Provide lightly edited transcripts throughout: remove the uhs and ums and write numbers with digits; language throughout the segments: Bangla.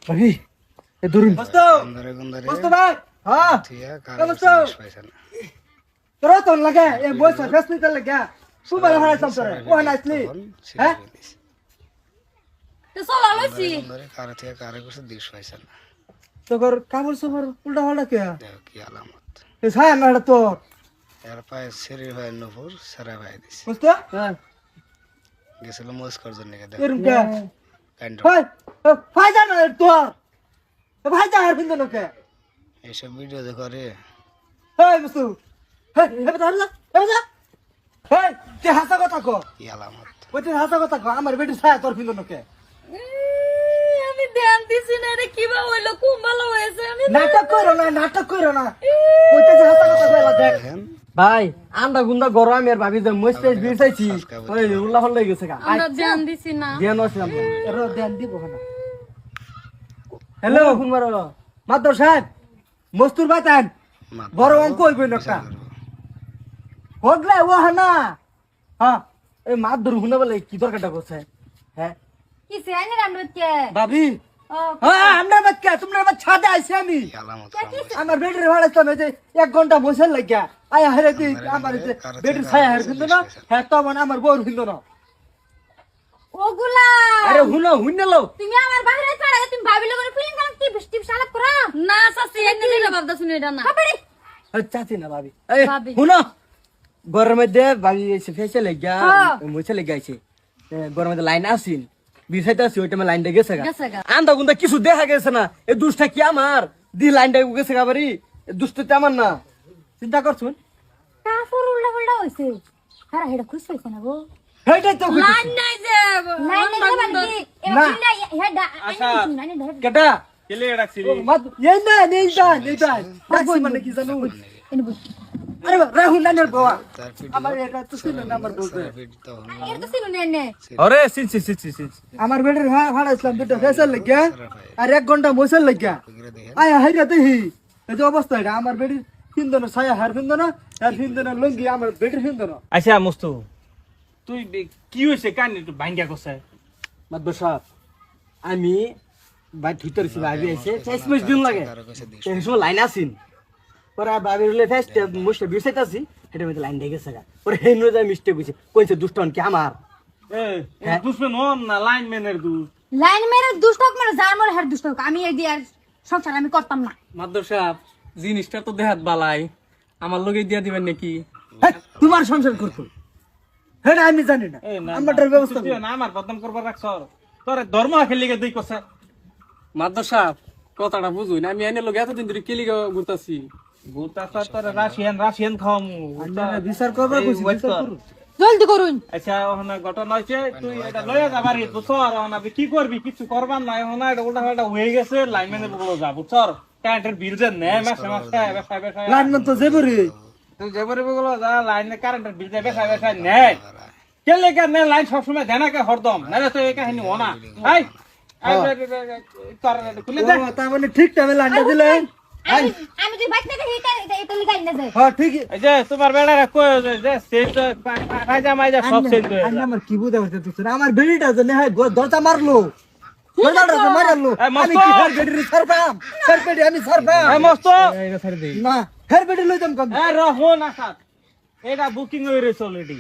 ভাই এ ধরুন বস্তু বস্তু ভাই হ্যাঁ তোরা তো লাগে এ বয়স ফেস নিতে লাগে সুবার হারা সব তোরে ও নাইসলি হ্যাঁ তো চলা লইছি কারে থেকে কারে কিছু দিস পাইছে না তোর কাপড় সবার উল্টা পাল্টা কে দেখো কি আলামত এ ছায়া না তো এর পায়ে শরীর ভাই নপুর সারা ভাই দিছে বুঝতো হ্যাঁ গেছিল মস্কর জন্য কে দেখো এরম কে কাণ্ড ভাই ভাই জানা তোর ভাই যা আর বিন্দু কে এইসব ভিডিও যে করে এই বুঝতো হ্যাঁ এবার ধরলা এবার হেই তে হাসা কথা কো কি আলামত ওই তে হাসা কথা কো আমার বেটি ছায়া তোর বিন্দু কে আমি ধ্যান দিছি না রে কিবা হইলো খুব ভালো হয়েছে আমি নাটক করো না ওইটা যে হাসা কথা কইলা দেখ দেখেন ভাই আন্ডা গুন্ডা গরম আর ভাবি যে মস্তে বিছাইছি ওই উল্লা হল হয়ে গেছে গা আমরা ধ্যান দিছি না ধ্যান আছে আমরা এর ধ্যান দিব না হ্যালো কুমার মাদর সাহেব মস্তুর বাতান বড় অঙ্ক হইবে না হগলে ও হানা হ্যাঁ এই মাছ ধরু শুনে বলে কি দরকারটা করছে হ্যাঁ কি সেনি রামরত কে ভাবি ও হ্যাঁ আমরা বাচ্চা তোমরা বাচ্চা ছাদে আইছে আমি কি আলামত আমার বেটির ভাড়া তো যে 1 ঘন্টা বসে লাগিয়া আয় হারে দি আমার যে বেটির ছায়া হার কিন্তু না হ্যাঁ তো মানে আমার বউর কিন্তু না ওগুলা আরে হুনে লো তুমি আমার বাইরে ছাড়া তুমি ভাবিলে করে ফিলিং কাম কি বৃষ্টি সালাপ করা না সাসি এনে দিলে বাবদা শুনে এটা না কাপড়ি চাচি না ভাবি এই ভাবি। শুনো গরমের মধ্যে ভাবি এসে ফেসে লেগা হ্যাঁ। মুছে লেগাইছে গরমের মধ্যে লাইন আসিন বিছাইতে আসি ওই টাইমে লাইনটা গেছে গা গেছে গা। আন্দা গুন্দা কিছু দেখা গেছে না এই দুষ্টা কি আমার দি লাইনটা গেছে গা বাড়ি দুষ্টটা আমার না চিন্তা করছুন কাপড় উল্টা পাল্টা হইছে হারা হেডা খুশ হইছে না গো হেইটাই তো লাইন নাই যে লাইন নাই বাকি না। হেডা আচ্ছা। আইনি ধরে কেটা কেলে রাখছিলি এই না নেই ডাকছি মানে কি জানো এনে বুঝ আরে রাহুল নানের বাবা তার আমার এটা তো ছিল না আমার বলতে ভিডিও তো এর তো সিনু নে আরে সিনছি আমার বেটির ভাড়া ইসলাম দুটো ফেসার লাগিয়া আর 1 ঘন্টা বসের লাগিয়া করে দেখেন আয় হাইরা দেহি এই যে অবস্থা এটা আমার বেটির হিন্দন ছায়া হার হিন্দন আর হিন্দন লঙ্গি আমার বেটির হিন্দন আচ্ছা মুস্তু তুই কি হইছে কানি তুই ভাঙ্গা কইছে মাদবর সাহেব আমি বাই ভিতর ছিল আবি আইছে 6 মাস দিন লাগে কারো কাছে দিস এই সময় লাইন আসিন পরে ভাবি রলে ফেস্ট মুছতে বিছাইতাছি এটা মধ্যে লাইন ঢেকে গেছে গা পরে হেন যায় মিস্টেক হইছে কইছে দুষ্টন কি আমার এ দুশ্মন হন না লাইনম্যানের দুষ লাইন মেরে দুষ্টক মেরে যার মরে হেড দুষ্টক আমি এই দিয়ে আর সংসার আমি করতাম না মাদর সাহেব জিনিসটা তো দেহাত বালাই আমার লগে দিয়া দিবেন নাকি তোমার সংসার করতো হ্যাঁ আমি জানি না এ না আমার ব্যবস্থা তুই না আমার বদনাম করবার রাখছ তোরে ধর্ম খেলিগে দুই কছে মাদর সাহেব কথাটা বুঝুই না আমি এনে লগে এতদিন ধরে কেলি ঘুরতাছি গোটা তোরে রাশিয়ান খাওয়ামু বিচার করবার কইছি ওই বিচার কর। করুন জলদি করুন আচ্ছা ওখানে ঘটনা হয়েছে তুই এটা লয়ে যাবার বুঝছর ওখানে কি করবি কিছু করবার নাই ওখানে এটা উল্টা পাল্টা হয়ে গেছে লাইনম্যানের বলে যা বুঝছর কারেন্টের বিল যে নেয় মাসে বেসায় লাইন তো যাবরে তুই যেবারে বলে যা লাইনে কারেন্টের বিল যে বেসায় নেয় কে লেগে নে লাইন সবসময় দেনাকে হরদম নাহলে তো এই কাহিনী হনা এই খুলে দে তার মানে ঠিক টাইমে লাইনটা দিলে আমি আমি তুই বাইক থেকে এটা লিখাই না যায় হ্যাঁ ঠিক এই যে তোমার বেড়ারা কই যে সেট পায়জা মাইজা সব সেট করে আমার কি বুঝা হচ্ছে তুই আমার বেড়িটা যে নেহাই দরজা মারলো দরজাটা তো মারলো এই মস্ত! আমি কি হের বেড়ি ছাড়বাম হের বেড়ি আমি ছাড়বাম এই মস্ত না হের বেড়ি লইতাম কম এ রহন আসাদ এটা বুকিং হয়ে রয়েছে অলরেডি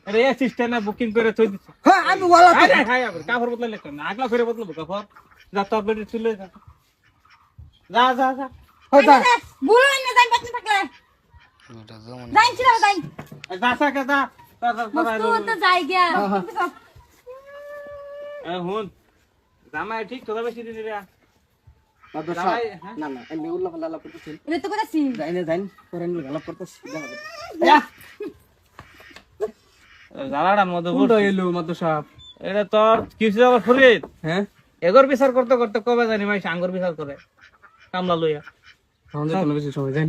আরে অ্যাসিস্ট্যান্ট বুকিং করে থই দিছে হ্যাঁ আমি ওয়ালা তো আরে হাই আবার কাপড় বদলালে কেন আগলা করে বদলাবো কাপড় যা তো অলরেডি চলে যা যা হয়তা বুড়ো না যাই বাকি থাকলে ওটা যেমন যাই ছিল যাই যা সাকে যা মস্ত তো যাই গিয়া এ হুন জামাই ঠিক কথা বেশি দিন রে মাদবর জামাই সাহেব না না আমি উল্লা ফাল্লা করতেছি এটা তো কইতাছি যাইনে যাইন পরে আমি গালাপ করতেছি জালাড়ার মধ্যে কোনটা এলো মাদর সাহেব এটা তোর কিছু আবার ফরিদ হ্যাঁ এগর বিচার করতে করতে কবে জানি ভাই আঙ্গুর বিচার করে কামলা লইয়া আমাদের কোনো বেশি সময় যাই